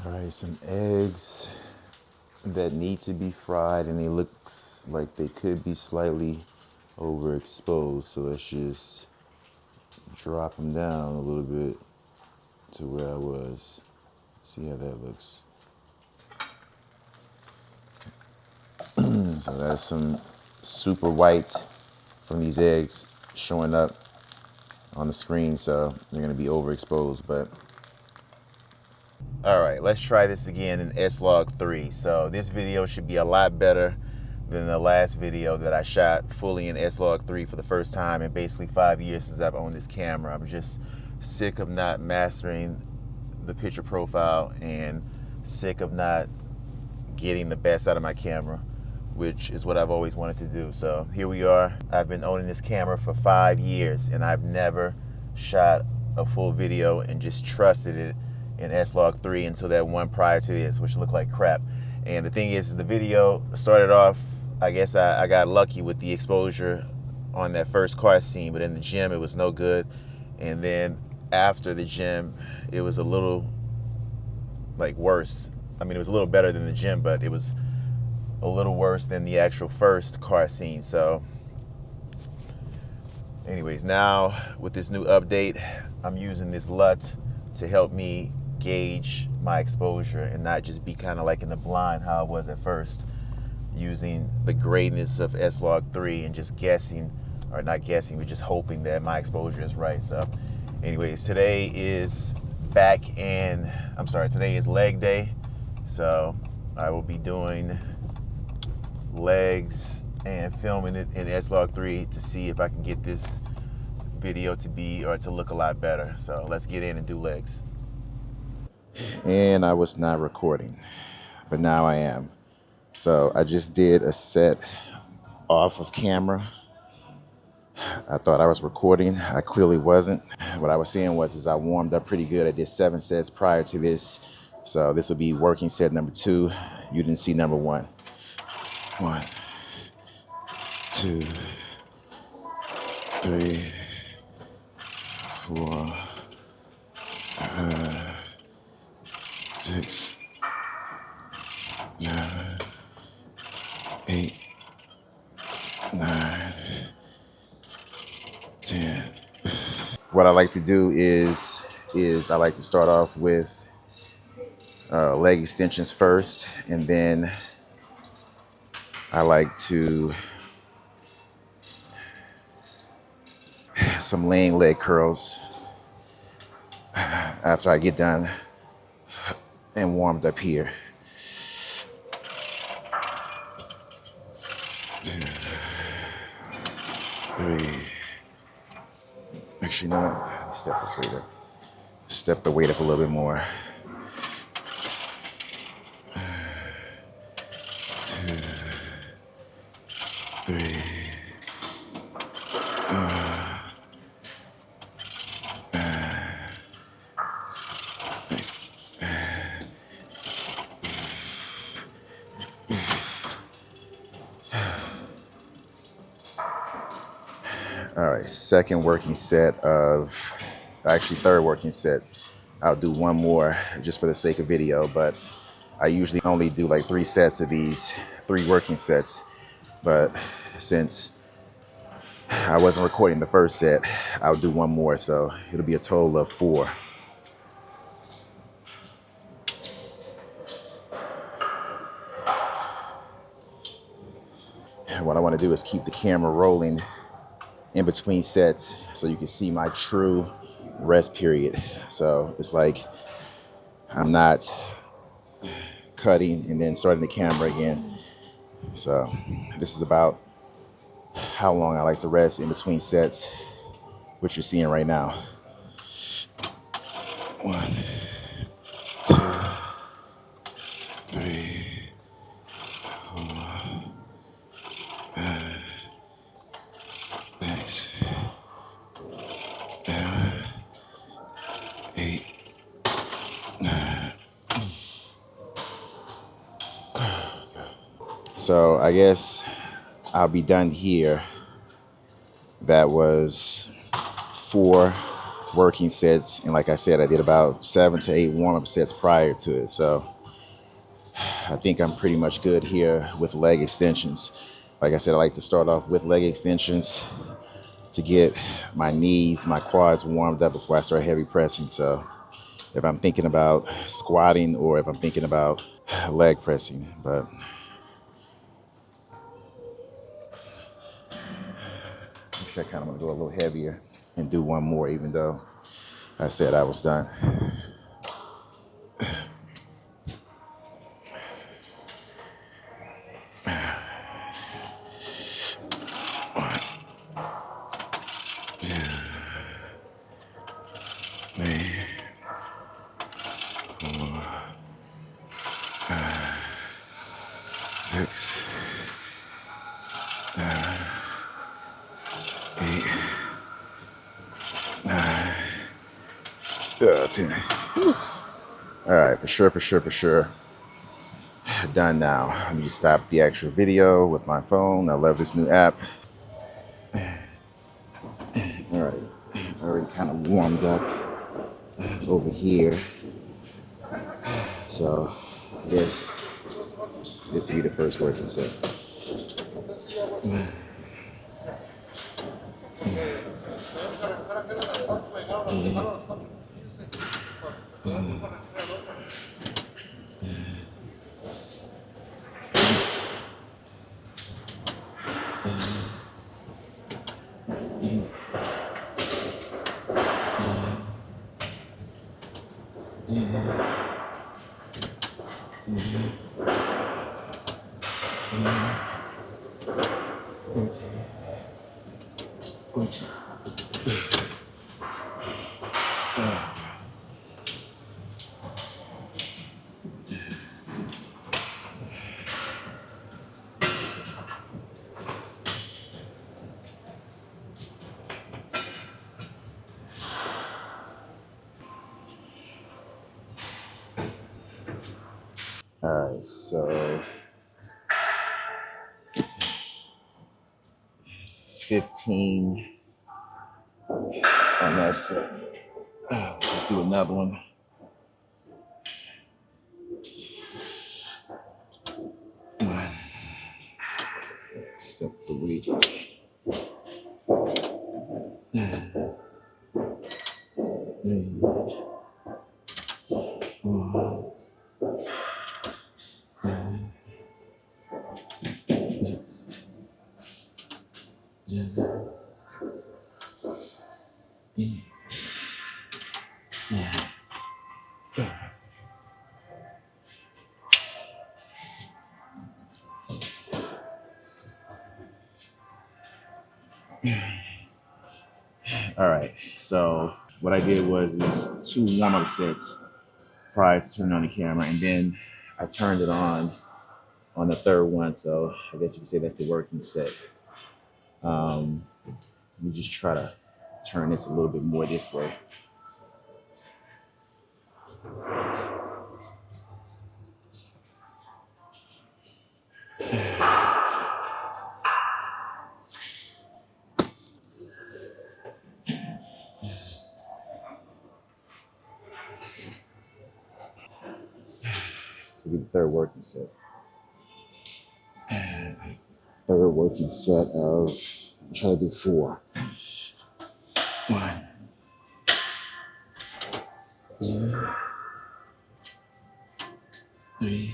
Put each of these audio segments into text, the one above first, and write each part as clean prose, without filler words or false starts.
All right, some eggs that need to be fried, and they looks like they could be slightly overexposed. So let's just drop them down a little bit to where I was. See how that looks. So that's some super white from these eggs showing up on the screen, so they're gonna be overexposed. But all right, let's try this again in Slog 3. So this video should be a lot better than the last video that I shot fully in Slog 3 for the first time in basically 5 years since I've owned this camera. I'm just sick of not mastering the picture profile and sick of not getting the best out of my camera, which is what I've always wanted to do. So here we are. I've been owning this camera for 5 years and I've never shot a full video and just trusted it in Slog 3 until that one prior to this, which looked like crap. And the thing is the video started off, I guess I got lucky with the exposure on that first car scene, but in the gym it was no good. And then after the gym, it was a little like worse. I mean, it was a little better than the gym, but it was a little worse than the actual first car scene. So anyways, now with this new update, I'm using this LUT to help me gauge my exposure and not just be kind of like in the blind how I was at first, using the grayness of Slog 3 and just guessing, or not guessing, but just hoping that my exposure is right. So anyways, today is today is leg day. So I will be doing legs and filming it in Slog 3 to see if I can get this video to look a lot better. So let's get in and do legs. And I was not recording, but now I am. So I just did a set off of camera. I thought I was recording. I clearly wasn't. What I was saying was I warmed up pretty good. I did 7 sets prior to this. So this will be working set number 2. You didn't see number 1. 1, 2, 3, 4, 5, 6, 7, 8, 9, 10. What I like to do is I like to start off with leg extensions first, and then I like to some laying leg curls after I get done and warmed up here. 2, 3. Actually, no, step this weight up. Step the weight up a little bit more. 2, 3. Nice. All right, second working set of, actually third working set. I'll do one more just for the sake of video, but I usually only do like 3 sets of these, 3 working sets. But since I wasn't recording the first set, I'll do one more, so it'll be a total of 4. And what I want to do is keep the camera rolling in between sets so you can see my true rest period. So it's like I'm not cutting and then starting the camera again. So this is about how long I like to rest in between sets, which you're seeing right now. 1, 2, 3, 4, 5, 6, 7, 8, 9. So I guess I'll be done here. That was 4 working sets. And like I said, I did about 7 to 8 warm-up sets prior to it. So I think I'm pretty much good here with leg extensions. Like I said, I like to start off with leg extensions to get my knees, my quads warmed up before I start heavy pressing. So if I'm thinking about squatting or if I'm thinking about leg pressing, but I kind of want to go a little heavier and do one more, even though I said I was done. 6, 8, 9, 10. All right, for sure. Done now. Let me just stop the actual video with my phone. I love this new app. All right, already kind of warmed up over here. So I guess this will be the first working set. All right, so 15 on that set. Let's do another one. Step the weight. All right, so what I did was these 2 warm-up sets prior to turning on the camera, and then I turned it on the third one. So I guess you could say that's the working set. Let me just try to turn this a little bit more this way. This will be the third working set. Third working set of, I'm trying to do 4. 1, 2, 3,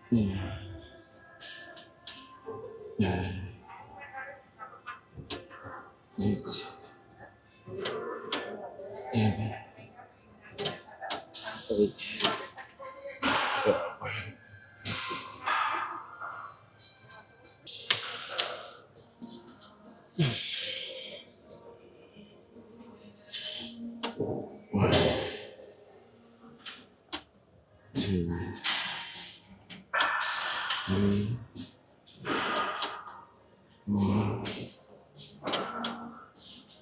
4, 5, 6, 7, 8. One, 2, 3, 4,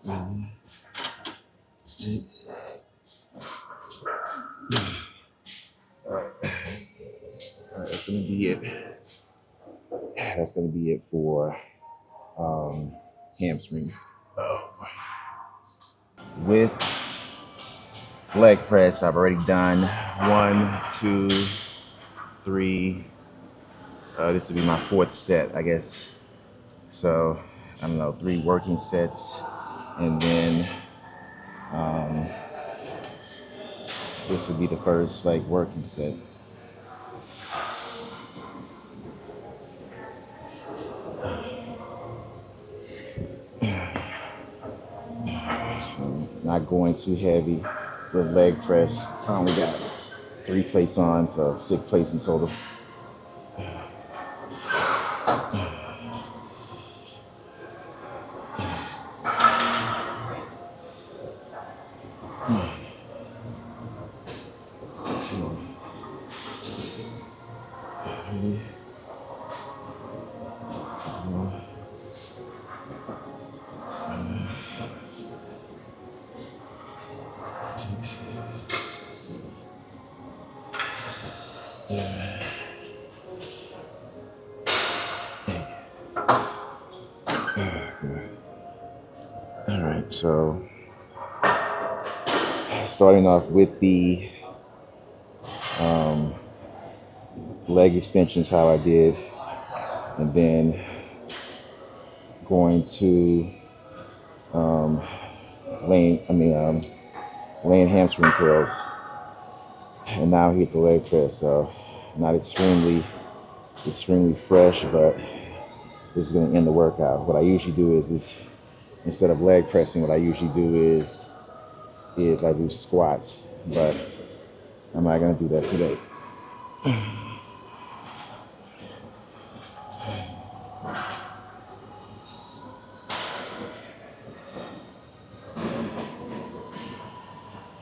5, 6. All right, that's gonna be it. That's gonna be it for hamstrings. Oh. with leg press. I've already done 1, 2, 3. This will be my 4th set, I guess. So, I don't know, 3 working sets. And then this will be the first like working set. So, not going too heavy with leg press. I only got 3 plates on, so 6 plates in total. All right, so starting off with the leg extensions, how I did, and then going to laying hamstring curls, and now hit the leg press. So not extremely fresh, but this is going to end the workout. What I usually do is instead of leg pressing, what I usually do is I do squats, but I'm not going to do that today.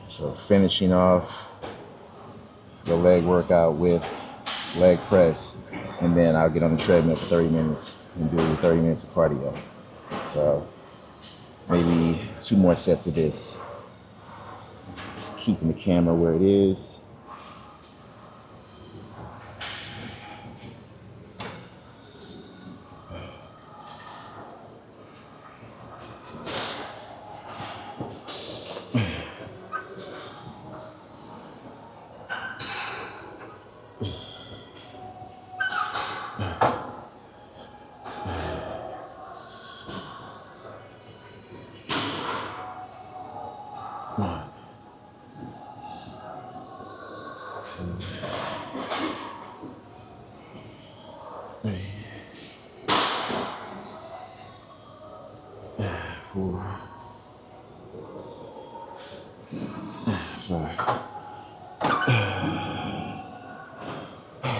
So finishing off the leg workout with leg press, and then I'll get on the treadmill for 30 minutes and do 30 minutes of cardio. So maybe 2 more sets of this. Just keeping the camera where it is.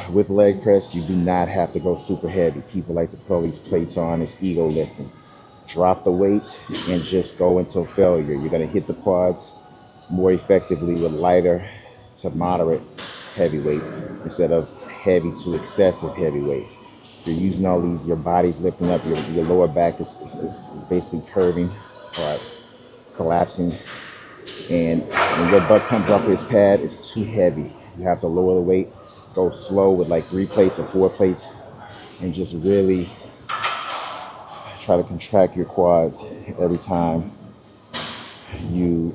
With leg press, you do not have to go super heavy. People like to put all these plates on. It's ego lifting. Drop the weight and just go until failure. You're going to hit the quads more effectively with lighter to moderate heavy weight instead of heavy to excessive heavy weight. You're using all these, your body's lifting up, your lower back is basically curving or collapsing. And when your butt comes off this pad, it's too heavy. You have to lower the weight. Go slow with like 3 plates or 4 plates, and just really try to contract your quads every time you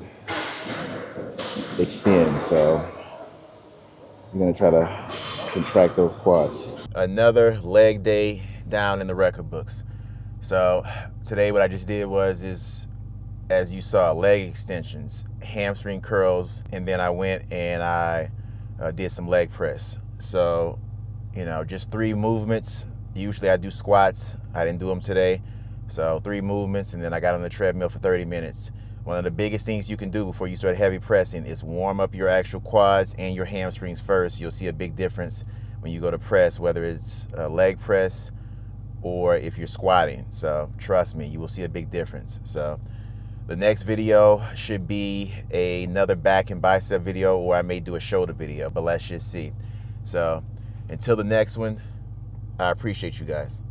extend. So you're gonna try to contract those quads. Another leg day down in the record books. So today what I just did is, as you saw, leg extensions, hamstring curls, and then I went and I did some leg press. So, you know, just 3 movements. Usually I do squats. I didn't do them today. So 3 movements, and then I got on the treadmill for 30 minutes. One of the biggest things you can do before you start heavy pressing is warm up your actual quads and your hamstrings first. You'll see a big difference when you go to press, whether it's a leg press or if you're squatting. So trust me, you will see a big difference. So the next video should be another back and bicep video, or I may do a shoulder video, but let's just see. So until the next one, I appreciate you guys.